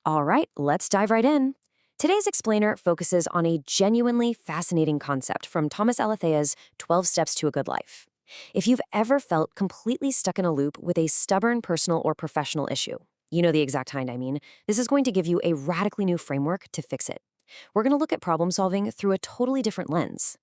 All right, let's dive right in. Today's explainer focuses on a genuinely fascinating concept from Thomas Alethea's 12 Steps to a Good Life. If you've ever felt completely stuck in a loop with a stubborn personal or professional issue, you know the exact kind I mean, this is going to give you a radically new framework to fix it. We're going to look at problem solving through a totally different lens.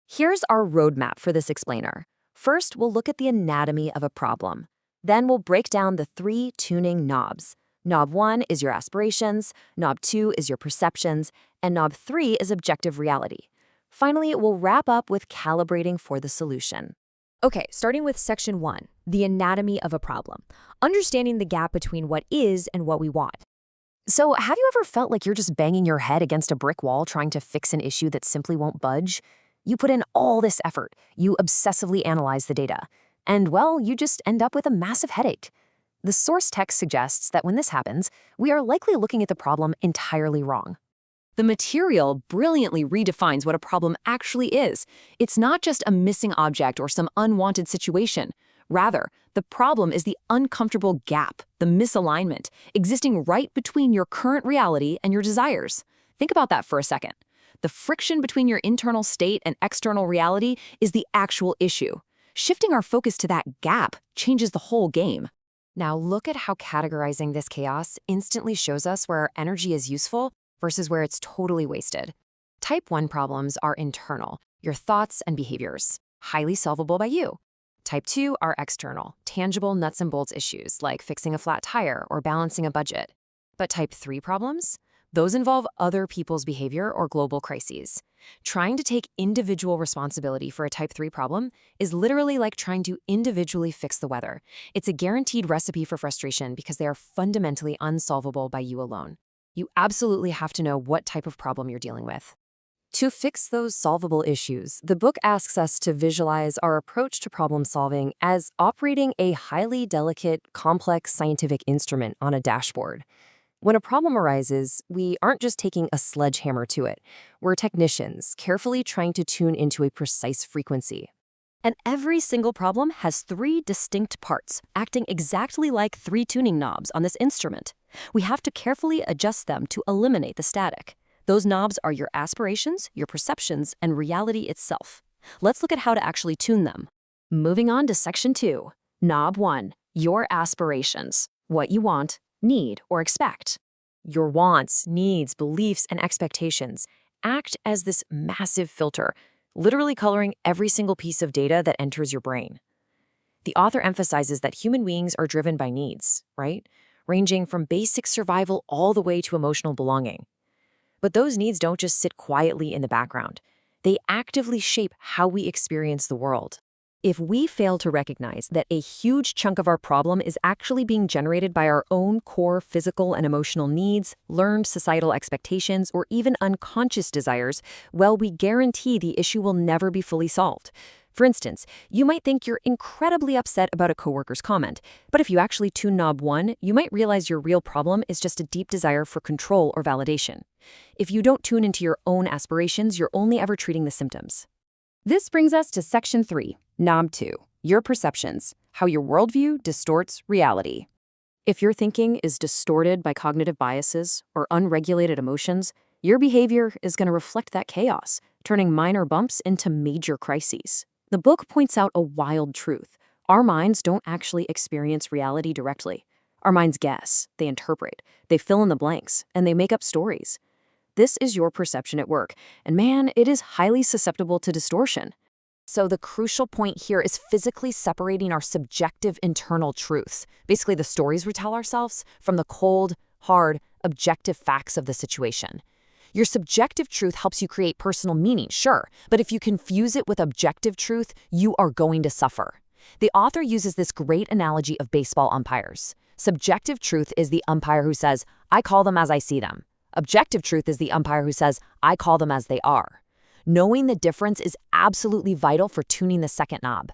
Here's our roadmap for this explainer. First, we'll look at the anatomy of a problem. Then we'll break down the three tuning knobs. Knob 1 is your aspirations, knob 2 is your perceptions, and knob 3 is objective reality. Finally, we'll wrap up with calibrating for the solution. Okay, starting with section 1, the anatomy of a problem. Understanding the gap between what is and what we want. So, have you ever felt like you're just banging your head against a brick wall trying to fix an issue that simply won't budge? You put in all this effort, you obsessively analyze the data, and well, you just end up with a massive headache. The source text suggests that when this happens, we are likely looking at the problem entirely wrong. The material brilliantly redefines what a problem actually is. It's not just a missing object or some unwanted situation. Rather, the problem is the uncomfortable gap, the misalignment, existing right between your current reality and your desires. Think about that for a second. The friction between your internal state and external reality is the actual issue. Shifting our focus to that gap changes the whole game. Now look at how categorizing this chaos instantly shows us where our energy is useful versus where it's totally wasted. Type 1 problems are internal, your thoughts and behaviors, highly solvable by you. Type 2 are external, tangible nuts and bolts issues like fixing a flat tire or balancing a budget. But type 3 problems? Those involve other people's behavior or global crises. Trying to take individual responsibility for a type 3 problem is literally like trying to individually fix the weather. It's a guaranteed recipe for frustration because they are fundamentally unsolvable by you alone. You absolutely have to know what type of problem you're dealing with. To fix those solvable issues, the book asks us to visualize our approach to problem solving as operating a highly delicate, complex scientific instrument on a dashboard. When a problem arises, we aren't just taking a sledgehammer to it. We're technicians, carefully trying to tune into a precise frequency. And every single problem has three distinct parts, acting exactly like three tuning knobs on this instrument. We have to carefully adjust them to eliminate the static. Those knobs are your aspirations, your perceptions, and reality itself. Let's look at how to actually tune them. Moving on to section 2, knob 1, your aspirations, what you want, need, or expect. Your wants, needs, beliefs, and expectations act as this massive filter, literally coloring every single piece of data that enters your brain. The author emphasizes that human beings are driven by needs, right? Ranging from basic survival all the way to emotional belonging. But those needs don't just sit quietly in the background. They actively shape how we experience the world. If we fail to recognize that a huge chunk of our problem is actually being generated by our own core physical and emotional needs, learned societal expectations, or even unconscious desires, well, we guarantee the issue will never be fully solved. For instance, you might think you're incredibly upset about a coworker's comment, but if you actually tune knob 1, you might realize your real problem is just a deep desire for control or validation. If you don't tune into your own aspirations, you're only ever treating the symptoms. This brings us to section 3, knob 2, your perceptions, how your worldview distorts reality. If your thinking is distorted by cognitive biases or unregulated emotions, your behavior is going to reflect that chaos, turning minor bumps into major crises. The book points out a wild truth. Our minds don't actually experience reality directly. Our minds guess, they interpret, they fill in the blanks, and they make up stories. This is your perception at work, and man, it is highly susceptible to distortion. So the crucial point here is physically separating our subjective internal truths, basically the stories we tell ourselves, from the cold, hard, objective facts of the situation. Your subjective truth helps you create personal meaning, sure, but if you confuse it with objective truth, you are going to suffer. The author uses this great analogy of baseball umpires. Subjective truth is the umpire who says, "I call them as I see them." Objective truth is the umpire who says, "I call them as they are." Knowing the difference is absolutely vital for tuning the second knob.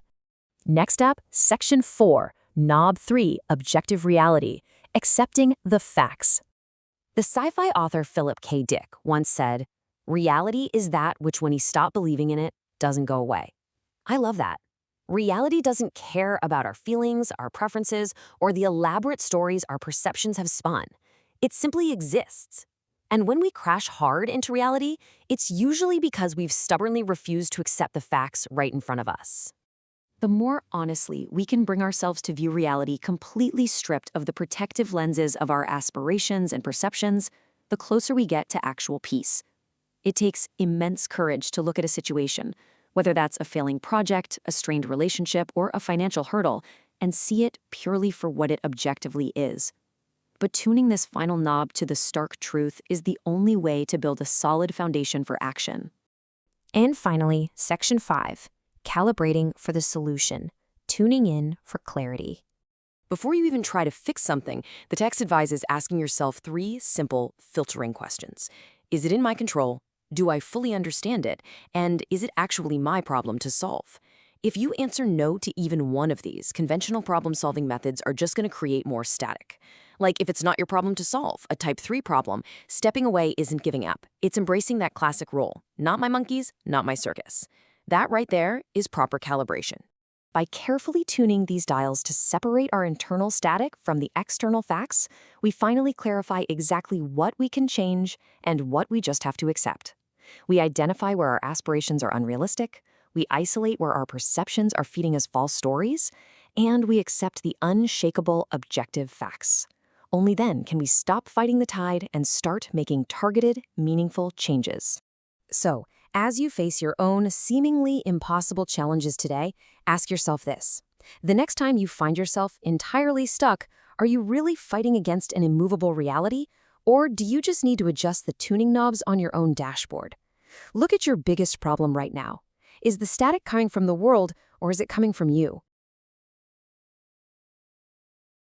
Next up, section 4, knob 3, objective reality, accepting the facts. The sci-fi author Philip K. Dick once said, "Reality is that which when you stop believing in it, doesn't go away." I love that. Reality doesn't care about our feelings, our preferences, or the elaborate stories our perceptions have spun. It simply exists. And when we crash hard into reality, it's usually because we've stubbornly refused to accept the facts right in front of us. The more honestly we can bring ourselves to view reality completely stripped of the protective lenses of our aspirations and perceptions, the closer we get to actual peace. It takes immense courage to look at a situation, whether that's a failing project, a strained relationship, or a financial hurdle, and see it purely for what it objectively is. But tuning this final knob to the stark truth is the only way to build a solid foundation for action. And finally, Section 5. Calibrating for the solution, tuning in for clarity. Before you even try to fix something, the text advises asking yourself 3 simple filtering questions. Is it in my control? Do I fully understand it? And is it actually my problem to solve? If you answer no to even one of these, conventional problem-solving methods are just going to create more static. Like if it's not your problem to solve, a type 3 problem, stepping away isn't giving up. It's embracing that classic role. Not my monkeys, not my circus. That right there is proper calibration. By carefully tuning these dials to separate our internal static from the external facts, we finally clarify exactly what we can change and what we just have to accept. We identify where our aspirations are unrealistic, we isolate where our perceptions are feeding us false stories, and we accept the unshakable objective facts. Only then can we stop fighting the tide and start making targeted, meaningful changes. So, as you face your own seemingly impossible challenges today, ask yourself this. The next time you find yourself entirely stuck, are you really fighting against an immovable reality? Or do you just need to adjust the tuning knobs on your own dashboard? Look at your biggest problem right now. Is the static coming from the world, or is it coming from you?